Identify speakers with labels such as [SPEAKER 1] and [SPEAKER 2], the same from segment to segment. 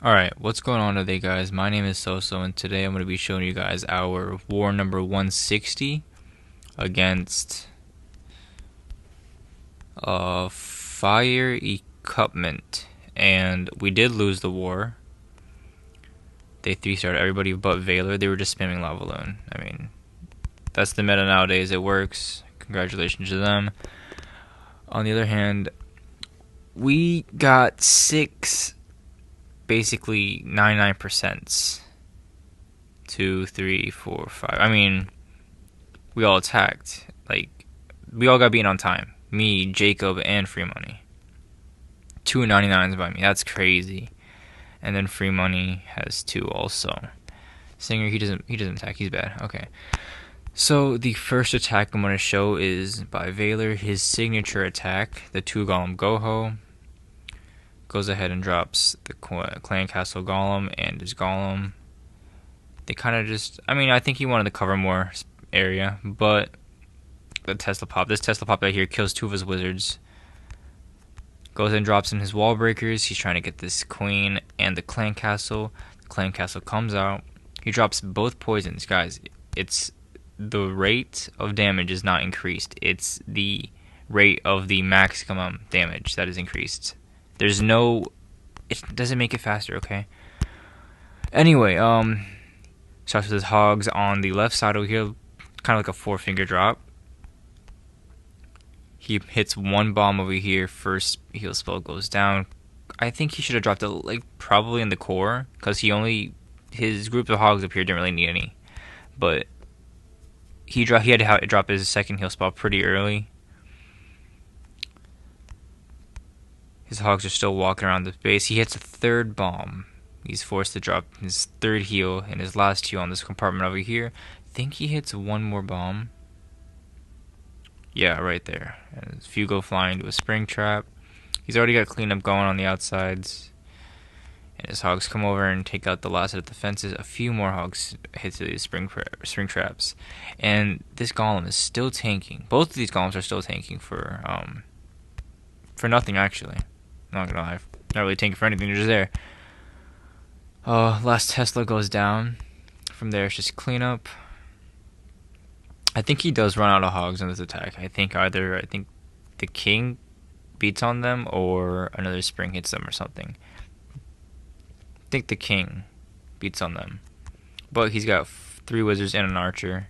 [SPEAKER 1] Alright, what's going on today, guys? My name is Soso, and today I'm going to be showing you guys our war number 160 against Fire Equipment. And we did lose the war. They 3-starred everybody but Valor. They were just spamming Lava Balloon. I mean, that's the meta nowadays. It works. Congratulations to them. On the other hand, we got 6, basically 99%. 2, 3, 4, 5. I mean, we all attacked. Like, we all got beaten on time. Me, Jacob, and Free Money. 299s by me. That's crazy. And then Free Money has 2 also. Singer, he doesn't attack. He's bad. Okay. So the first attack I'm going to show is by Valor. His signature attack, the 2 Golem Goho, goes ahead and drops the Clan Castle Golem and his Golem. They kind of just, I think he wanted to cover more area, but the Tesla Pop, this Tesla Pop right here kills 2 of his wizards. Goes and drops in his wall breakers. He's trying to get this queen and the Clan Castle. The Clan Castle comes out. He drops both poisons, guys. It's the rate of damage is not increased. It's the rate of the maximum damage that is increased. There's no, it doesn't make it faster, okay? Anyway, starts with his hogs on the left side over here, kind of like a 4-finger drop. He hits 1 bomb over here. First heal spell goes down. I think he should have dropped it like probably in the core because his group of hogs up here didn't really need any, but he had to drop his second heal spell pretty early. His hogs are still walking around the base. He hits a 3rd bomb. He's forced to drop his 3rd heal and his last heal on this compartment over here. I think he hits 1 more bomb. Yeah, right there. And a few go flying to a spring trap. He's already got cleanup going on the outsides. And his hogs come over and take out the last of the defenses. A few more hogs hit these spring traps. And this golem is still tanking. Both of these golems are still tanking for nothing, actually. I'm not gonna lie. Not really tanking for anything, they're just there. Last Tesla goes down. From there, it's just cleanup. I think he does run out of hogs on this attack. I think the king beats on them or another spring hits them or something. I think the king beats on them. But he's got 3 wizards and an archer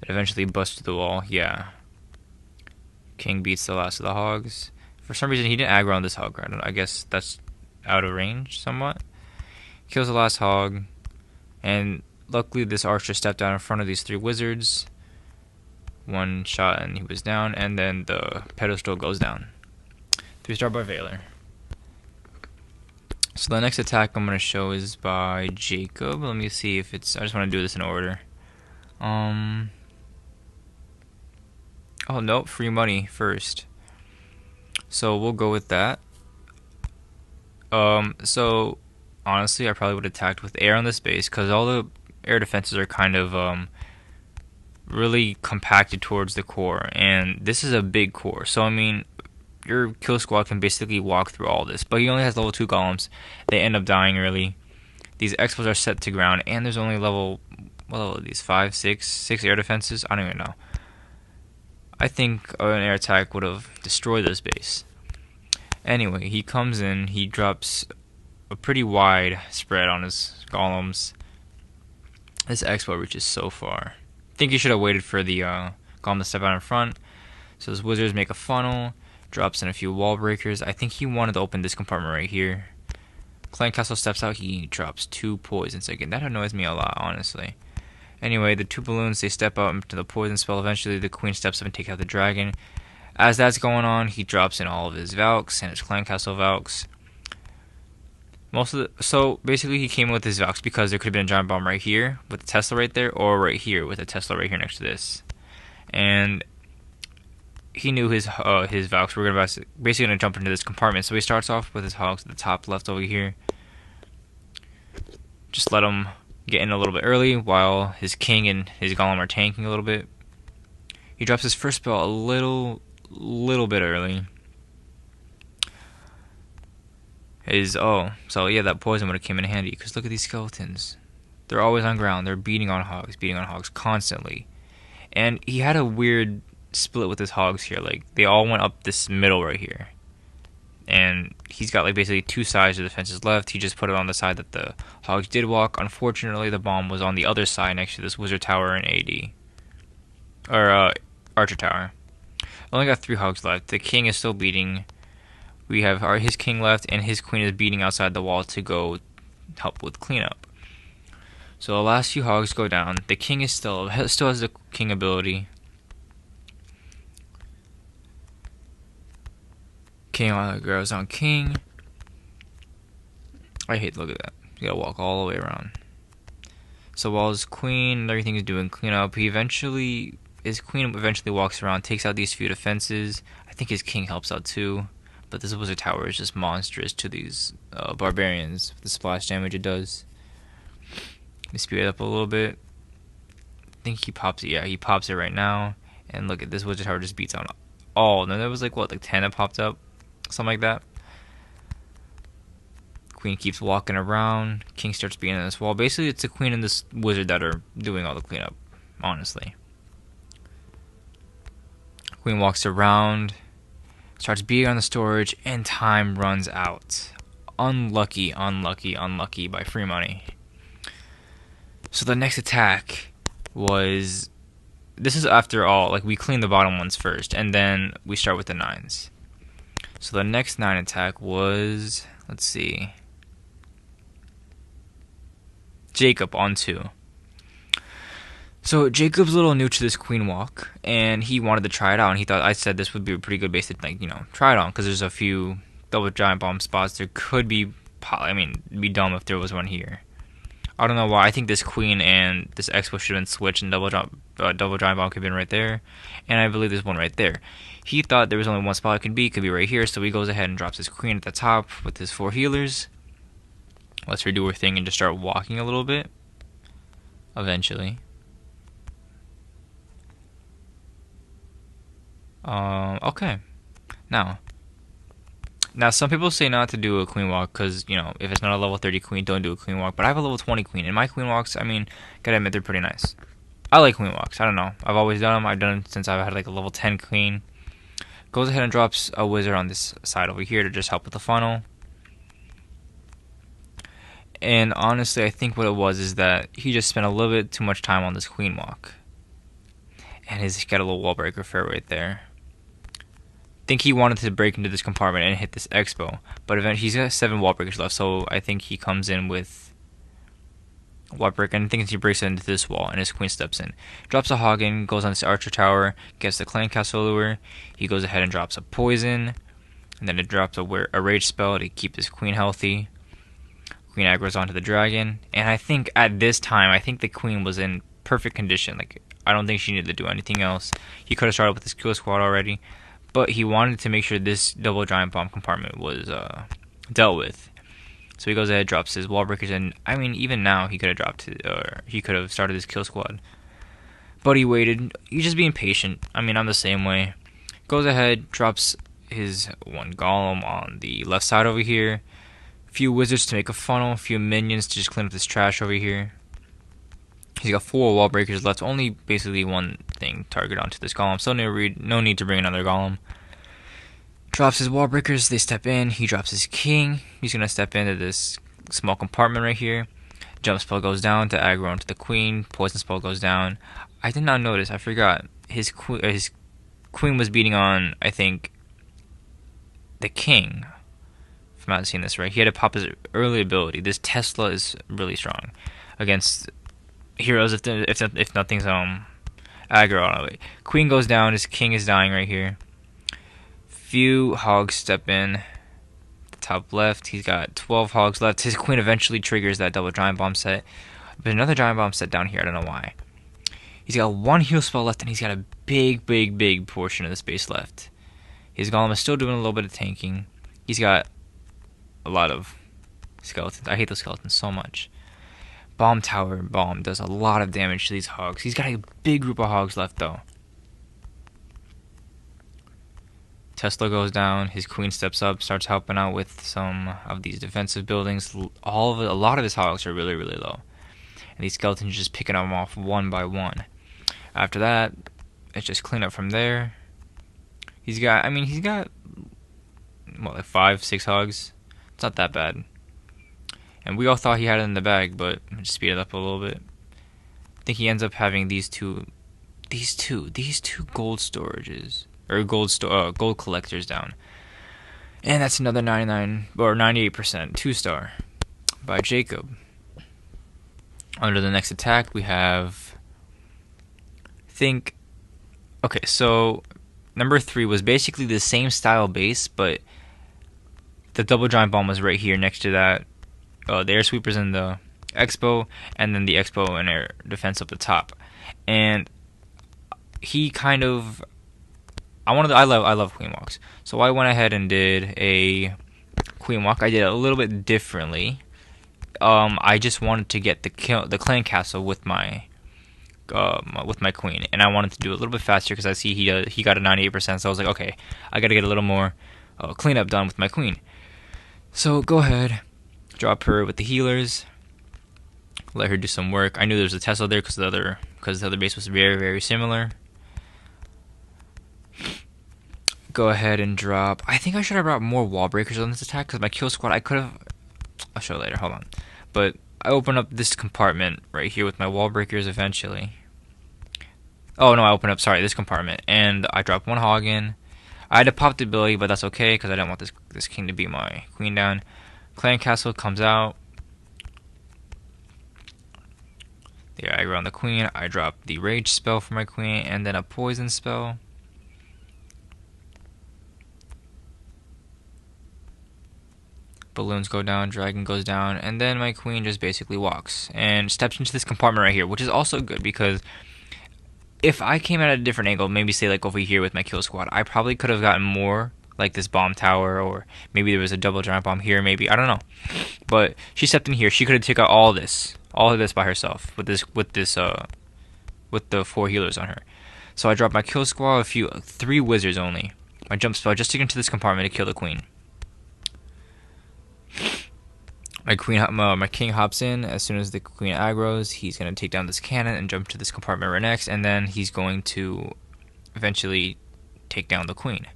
[SPEAKER 1] that eventually bust through the wall. Yeah. King beats the last of the hogs. For some reason, he didn't aggro on this hog. I guess that's out of range somewhat. Kills the last hog. And luckily, this archer stepped out in front of these 3 wizards. 1 shot and he was down, and then the pedestal goes down. 3-star by Valor. So the next attack I'm going to show is by Jacob. Let me see if it's, I just want to do this in order. Oh no, Free Money first. So we'll go with that. So honestly, I probably would have attacked with air on this base because all the air defenses are kind of really compacted towards the core, and this is a big core. So I mean, your kill squad can basically walk through all this, but he only has level 2 golems. They end up dying early. These expos are set to ground, and there's only what level are these? 5, 6 air defenses? I don't even know. I think an air attack would have destroyed this base. Anyway, he comes in, he drops a pretty wide spread on his golems. This expo reaches so far. I think he should have waited for the golem to step out in front. So his wizards make a funnel, drops in a few wall breakers. I think he wanted to open this compartment right here. Clan Castle steps out, he drops 2 poisons again. That annoys me a lot, honestly. Anyway, the 2 balloons, they step out into the poison spell. Eventually, the queen steps up and takes out the dragon. As that's going on, he drops in all of his Valks and his Clan Castle Valks. So basically, he came with his Valks because there could have been a giant bomb right here with a Tesla right there, or right here with a Tesla right here next to this. And he knew his Valks were basically gonna jump into this compartment. So he starts off with his hogs at the top left over here. Just let him get in a little bit early while his king and his golem are tanking a little bit. He drops his first spell a little bit early. is, oh, so yeah, that poison would have came in handy. Because look at these skeletons. They're always on ground. They're beating on hogs constantly. And he had a weird split with his hogs here. Like, they all went up this middle right here. And he's got, like, basically two sides of the fences left. He just put it on the side that the hogs did walk. Unfortunately, the bomb was on the other side next to this wizard tower and AD. Or, archer tower. Only got 3 hogs left. The king is still beating. We have his king left, and his queen is beating outside the wall to go help with cleanup. So the last few hogs go down. The king is still has the king ability. King grows on king. I hate to look at that. You gotta walk all the way around. So while his queen and everything is doing cleanup, his queen eventually walks around, takes out these few defenses. I think his king helps out too. But this wizard tower is just monstrous to these barbarians. The splash damage it does. Let me speed it up a little bit. I think he pops it. Yeah, he pops it right now. And look at this wizard tower just beats on all. Then there was like 10 that popped up, something like that. Queen keeps walking around. King starts beating on this wall. Basically, it's the queen and this wizard that are doing all the cleanup. Honestly, queen walks around, starts beating on the storage, and time runs out. Unlucky by free money. So the next attack was, this is after all, like we clean the bottom ones first, and then we start with the 9s. So the next 9 attack was, let's see, Jacob on 2. So Jacob's a little new to this queen walk, and he wanted to try it out, and he thought I said this would be a pretty good base to, like, try it on, because there's a few double giant bomb spots. There could be, it'd be dumb if there was one here. I don't know why. I think this queen and this expo should have been switched, and double giant bomb could have been right there, and I believe there's one right there. He thought there was only one spot it could be right here, so he goes ahead and drops his queen at the top with his 4 healers. Let's her do her thing and just start walking a little bit. Eventually. Okay. Now, some people say not to do a queen walk because, if it's not a level 30 queen, don't do a queen walk. But I have a level 20 queen, and my queen walks, gotta admit, they're pretty nice. I like queen walks. I don't know. I've always done them. I've done them since I've had like a level 10 queen. Goes ahead and drops a wizard on this side over here to just help with the funnel. And honestly, I think what it was is that he just spent a little bit too much time on this queen walk. And he's got a little wall breaker fair right there. I think he wanted to break into this compartment and hit this expo, but eventually he's got 7 wall breakers left, so I think he comes in with wall breaker, and I think he breaks into this wall, and his queen steps in. Drops a hog in, goes on this archer tower, gets the clan castle lure. He goes ahead and drops a poison, and then it drops a rage spell to keep his queen healthy. Queen aggroes onto the dragon, and I think at this time, the queen was in perfect condition. Like, I don't think she needed to do anything else. He could have started with his kill squad already, but he wanted to make sure this double giant bomb compartment was dealt with. So he goes ahead, drops his wall breakers, and even now he could have started his kill squad. But he waited. He's just being patient. I'm the same way. Goes ahead, drops his 1 golem on the left side over here. A few wizards to make a funnel, a few minions to just clean up this trash over here. He's got 4 wall breakers left, only basically 1 thing target onto this golem, so no need to bring another golem. Drops his wall breakers, they step in, he drops his king, he's going to step into this small compartment right here. Jump spell goes down to aggro onto the queen, poison spell goes down. I did not notice, I forgot, his queen was beating on, I think, the king. If I'm not seeing this right, he had to pop his early ability. This Tesla is really strong against heroes if nothing's aggro on it. Queen goes down, his king is dying right here. Few hogs step in. The top left, he's got 12 hogs left. His queen eventually triggers that double giant bomb set. But another giant bomb set down here, I don't know why. He's got 1 heal spell left, and he's got a big portion of the space left. His golem is still doing a little bit of tanking. He's got a lot of skeletons. I hate those skeletons so much. Bomb tower bomb does a lot of damage to these hogs. He's got a big group of hogs left though. Tesla goes down. His queen steps up, starts helping out with some of these defensive buildings. All of it, a lot of his hogs are really, really low, and these skeletons are just picking them off one by one. After that, it's just clean up from there. He's got what, like 5, 6 hogs. It's not that bad. And we all thought he had it in the bag, but just speed it up a little bit. I think he ends up having these two gold storages or gold collectors down. And that's another 99 or 98% 2-star by Jacob. Under the next attack, we have okay, so number 3 was basically the same style base, but the double giant bomb was right here next to that. The air sweepers in the expo, and then the expo and air defense up the top. And he kind of, I love queen walks, so I went ahead and did a queen walk. I did it a little bit differently. I just wanted to get the clan castle with my queen, and I wanted to do it a little bit faster because I see he got a 98%. So I was like, okay, I got to get a little more cleanup done with my queen. So go ahead, drop her with the healers, let her do some work. I knew there was a Tesla there because the other base was very, very similar. Go ahead and drop. I think I should have brought more wall breakers on this attack because my kill squad, I'll show later, hold on. But I open up this compartment right here with my wall breakers eventually. Oh no, I opened up, this compartment, and I dropped 1 hog in. I had to pop the ability, but that's okay because I didn't want this king to beat my queen down. Clan castle comes out. Yeah, I aggro on the queen. I drop the rage spell for my queen, and then a poison spell. Balloons go down, dragon goes down, and then my queen just basically walks and steps into this compartment right here, which is also good because if I came at a different angle, maybe say like over here with my kill squad, I probably could have gotten more, like this bomb tower, or maybe there was a double giant bomb here, maybe, I don't know. But she stepped in here. She could have taken out all of this by herself with the 4 healers on her. So I dropped my kill squad, 3 wizards only. My jump spell just to get into this compartment to kill the queen. My king hops in. As soon as the queen aggroes, he's going to take down this cannon and jump to this compartment right next, and then he's going to eventually take down the queen.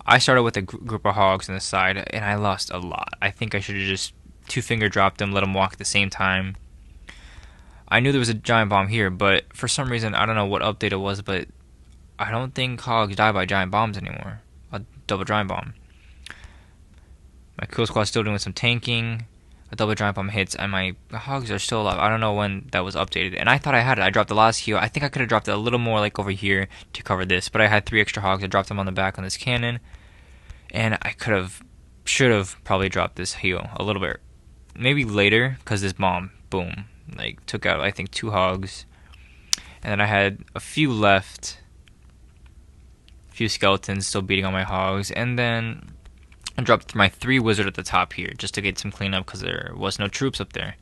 [SPEAKER 1] I started with a group of hogs on the side, and I lost a lot. I think I should have just 2-finger dropped them, let them walk at the same time. I knew there was a giant bomb here, but for some reason, I don't know what update it was, but I don't think hogs die by giant bombs anymore. A double giant bomb. My kill squad's still doing some tanking. A double giant bomb hits, and my hogs are still alive. I don't know when that was updated, and I thought I had it. I dropped the last heal. I think I could have dropped it a little more like over here to cover this, but I had 3 extra hogs. I dropped them on the back on this cannon, and I should have probably dropped this heal a little bit, maybe later, because this bomb, boom, like took out I think 2 hogs, and then I had a few left, a few skeletons still beating on my hogs, and then I dropped my 3 wizard at the top here just to get some cleanup because there was no troops up there.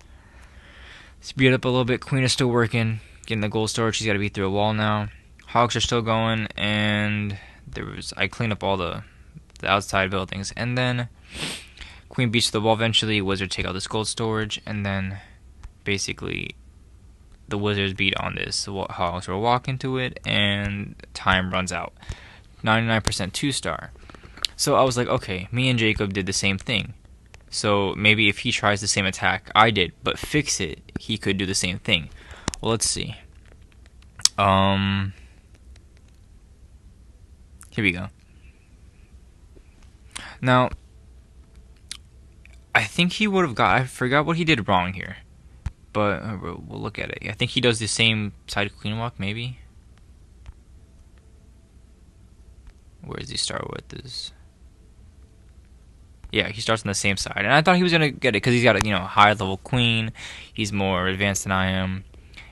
[SPEAKER 1] Speed up a little bit. Queen is still working, getting the gold storage. She's got to beat through a wall now. Hogs are still going, and I cleaned up all the outside buildings, and then queen beats the wall eventually. Wizard take out this gold storage, and then basically the wizards beat on this. The hogs will walk into it, and time runs out. 99% 2-star. So I was like, okay, me and Jacob did the same thing. So maybe if he tries the same attack I did, but fix it, he could do the same thing. Well, let's see. Here we go. Now, I think he would have I forgot what he did wrong here. But we'll look at it. I think he does the same side queen walk, maybe. Where does he start with this? Yeah, he starts on the same side, and I thought he was gonna get it because he's got a high level queen. He's more advanced than I am,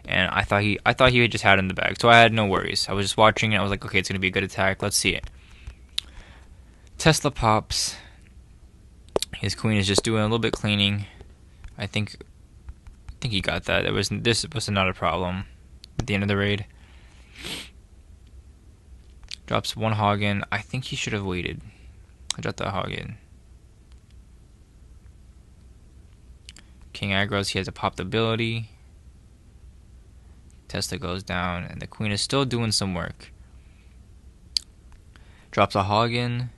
[SPEAKER 1] and I thought he just had it in the bag, so I had no worries. I was just watching it. I was like, okay, it's gonna be a good attack. Let's see it. Tesla pops. His queen is just doing a little bit cleaning. I think he got that. This was not a problem at the end of the raid. Drops one hog in. I think he should have waited. I dropped that hog in. King aggroes. He has a popped ability. Tesla goes down, and the queen is still doing some work. Drops a hog in,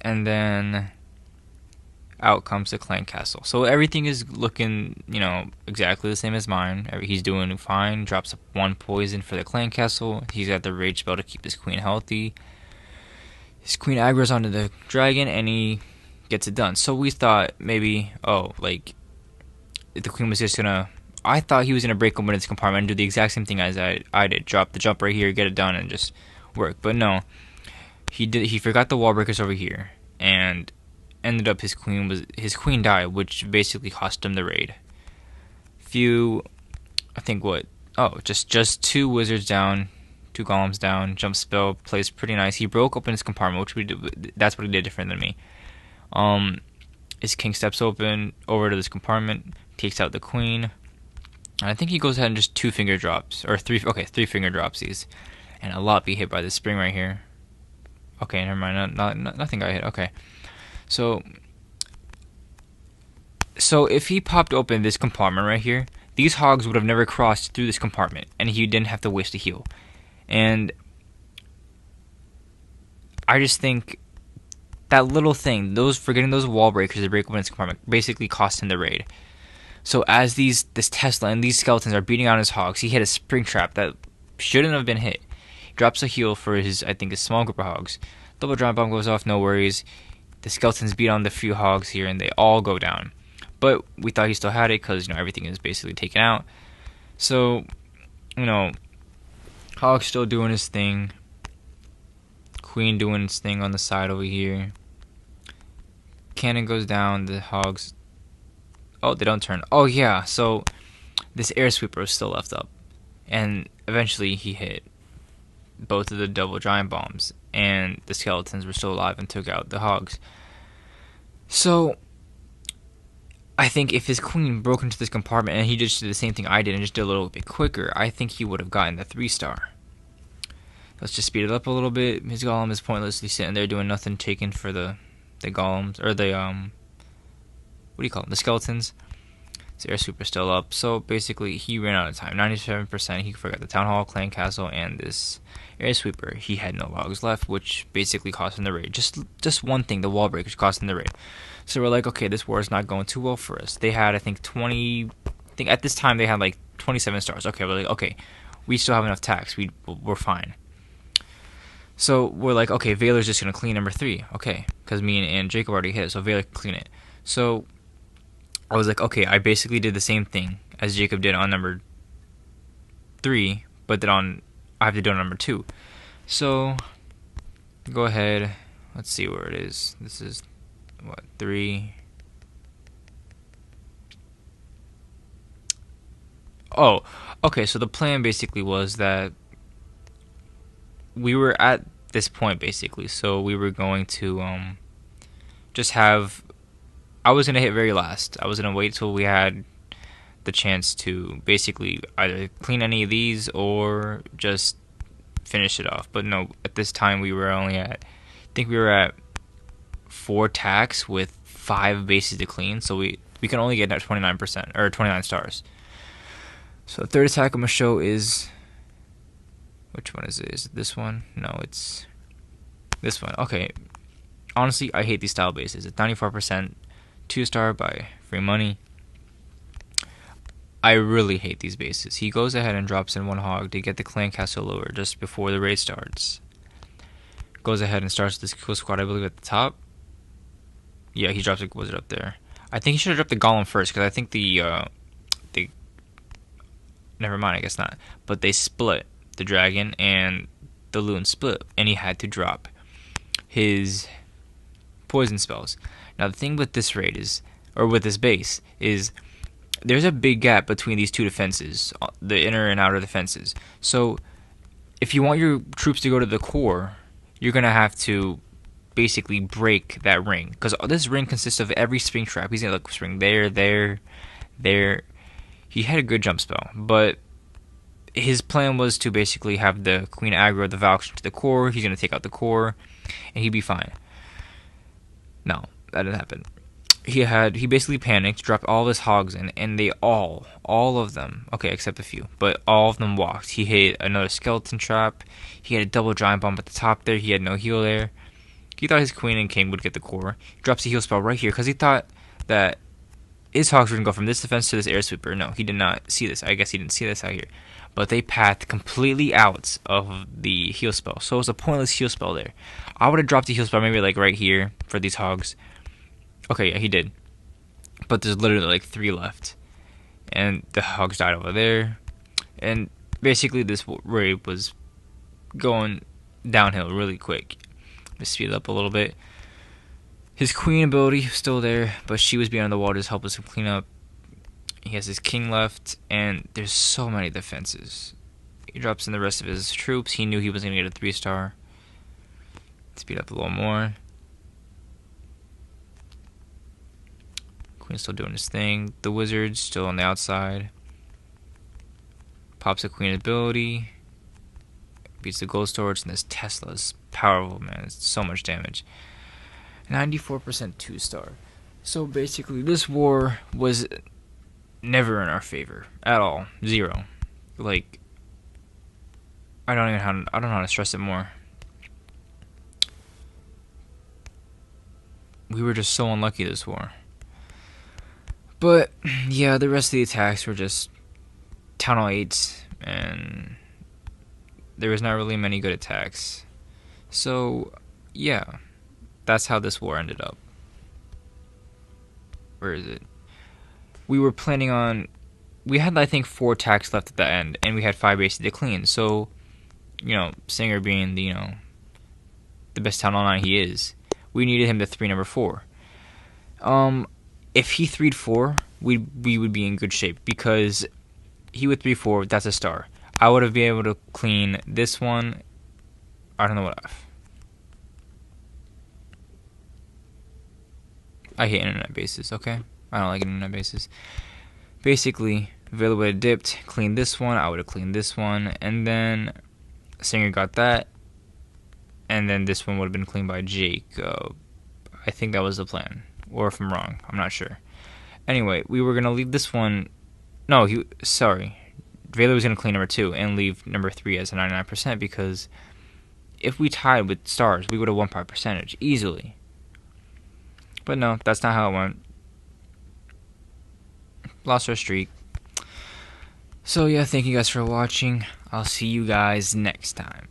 [SPEAKER 1] and then out comes the clan castle. So everything is looking, exactly the same as mine. He's doing fine. Drops one poison for the clan castle. He's got the rage spell to keep his queen healthy. His queen aggroes onto the dragon, and he gets it done. So we thought maybe, the queen was just gonna. I thought he was gonna break open its compartment and do the exact same thing as I did. Drop the jump right here, get it done, and just work. But no, he forgot the wall breakers over here, and ended up his queen died, which basically cost him the raid. Just 2 wizards down, 2 golems down. Jump spell plays pretty nice. He broke open his compartment, that's what he did different than me. His king steps open over to this compartment, takes out the queen, and I think he goes ahead and just 2 finger drops, or 3 finger drops these, and a lot be hit by this spring right here. Okay, never mind, nothing got hit. Okay, so if he popped open this compartment right here, these hogs would have never crossed through this compartment, and he didn't have to waste a heal. And I just think that little thing, forgetting those wall breakers to break open this compartment, basically cost him the raid. So as this Tesla and these skeletons are beating on his hogs, he hit a spring trap that shouldn't have been hit. He drops a heal for his small group of hogs. Double giant bomb goes off, no worries. The skeletons beat on the few hogs here, and they all go down. But we thought he still had it because everything is basically taken out. So hog still doing his thing. Queen doing his thing on the side over here. Cannon goes down. The hogs. Oh, they don't turn. Oh yeah. So this air sweeper is still left up, and eventually he hit both of the double giant bombs, and the skeletons were still alive and took out the hogs. So I think if his queen broke into this compartment and he just did the same thing I did and just did a little bit quicker, I think he would have gotten the 3-star. Let's just speed it up a little bit. His golem is pointlessly sitting there doing nothing, taking for the golems, or the what do you call them? The skeletons. His air sweeper still up. So basically, he ran out of time. 97%. He forgot the town hall, clan castle, and this air sweeper. He had no logs left, which basically cost him the raid. Just one thing, the wall breakers cost him the raid. So we're like, okay, this war is not going too well for us. They had, I think at this time they had like 27 stars. Okay, we're like, okay, we still have enough tax. We're fine. So we're like, okay, Valor's just gonna clean number 3. Okay, because me and Jacob already hit it, so Valor can clean it. So I was like, okay, I basically did the same thing as Jacob did on number 3, but then I have to do it on number 2. So go ahead. Let's see where it is. This is 3. Oh, okay. So the plan basically was that we were at this point basically. So we were going to just have. I was gonna hit very last. I was gonna wait till we had the chance to basically either clean any of these or just finish it off. But no, at this time we were only at. I think we were at 4 tax with 5 bases to clean, so we can only get 29% or 29 stars. So the third attack I'm gonna show is, which one is it? Is it this one? No, it's this one. Okay. Honestly, I hate these style bases. It's 94%, 2-star by free money. I really hate these bases. He goes ahead and drops in 1 hog to get the clan castle lower just before the raid starts. Goes ahead and starts this kill squad, I believe, at the top. Yeah, he drops a wizard up there. I think he should have dropped the golem first, because I think never mind, I guess not. But they split the dragon and the loon split, and he had to drop his poison spells. Now the thing with this raid is, or with this base, is there's a big gap between these 2 defenses, the inner and outer defenses. So if you want your troops to go to the core, you're gonna have to basically break that ring, because this ring consists of every spring trap. He's gonna look spring there. He had a good jump spell, but his plan was to basically have the queen aggro the Valks to the core. He's gonna take out the core, and he'd be fine. No, that didn't happen. He basically panicked, dropped all of his hogs in, and they all of them, okay, except a few, but all of them walked. He hit another skeleton trap. He had a double giant bomb at the top there. He had no heal there. He thought his queen and king would get the core. He drops a heal spell right here because he thought that his hogs were gonna go from this defense to this air sweeper. No, he did not see this. I guess he didn't see this out here. But they pathed completely out of the heal spell, so it was a pointless heal spell there. I would have dropped the heal spell maybe like right here for these hogs. Okay, yeah, he did. But there's literally like 3 left. And the hogs died over there. And basically this raid was going downhill really quick. Let's speed it up a little bit. His queen ability was still there, but she was beyond the wall, just help us clean up. He has his king left, and there's so many defenses. He drops in the rest of his troops. He knew he was going to get a 3-star. Speed up a little more. Queen's still doing his thing. The wizard's still on the outside. Pops a queen ability. Beats the gold storage, and this Tesla's powerful, man. It's so much damage. 94% 2-star. So basically, this war was never in our favor at all. 0. Like, I don't know how to stress it more. We were just so unlucky this war. But yeah, the rest of the attacks were just Town Hall 8s, and there was not really many good attacks. So yeah, that's how this war ended up. Where is it? We were planning on, we had I think 4 attacks left at the end, and we had 5 bases to clean. So, you know, Singer being the, you know, the best Town Hall 9 he is, we needed him to 3 number 4. If he 3'd 4, we would be in good shape, because he would 3-4. That's a star. I would have been able to clean this one. I don't know what I hate internet bases. Okay, I don't like internet bases. Basically, Vela would have dipped, cleaned this one. I would have cleaned this one, and then Singer got that, and then this one would have been cleaned by Jacob. I think that was the plan. Or if I'm wrong, I'm not sure. Anyway, we were going to leave this one. No, sorry. Vela was going to clean number 2 and leave number 3 as a 99%, because if we tied with stars, we would have won by percentage easily. But no, that's not how it went. Lost our streak. So yeah, thank you guys for watching. I'll see you guys next time.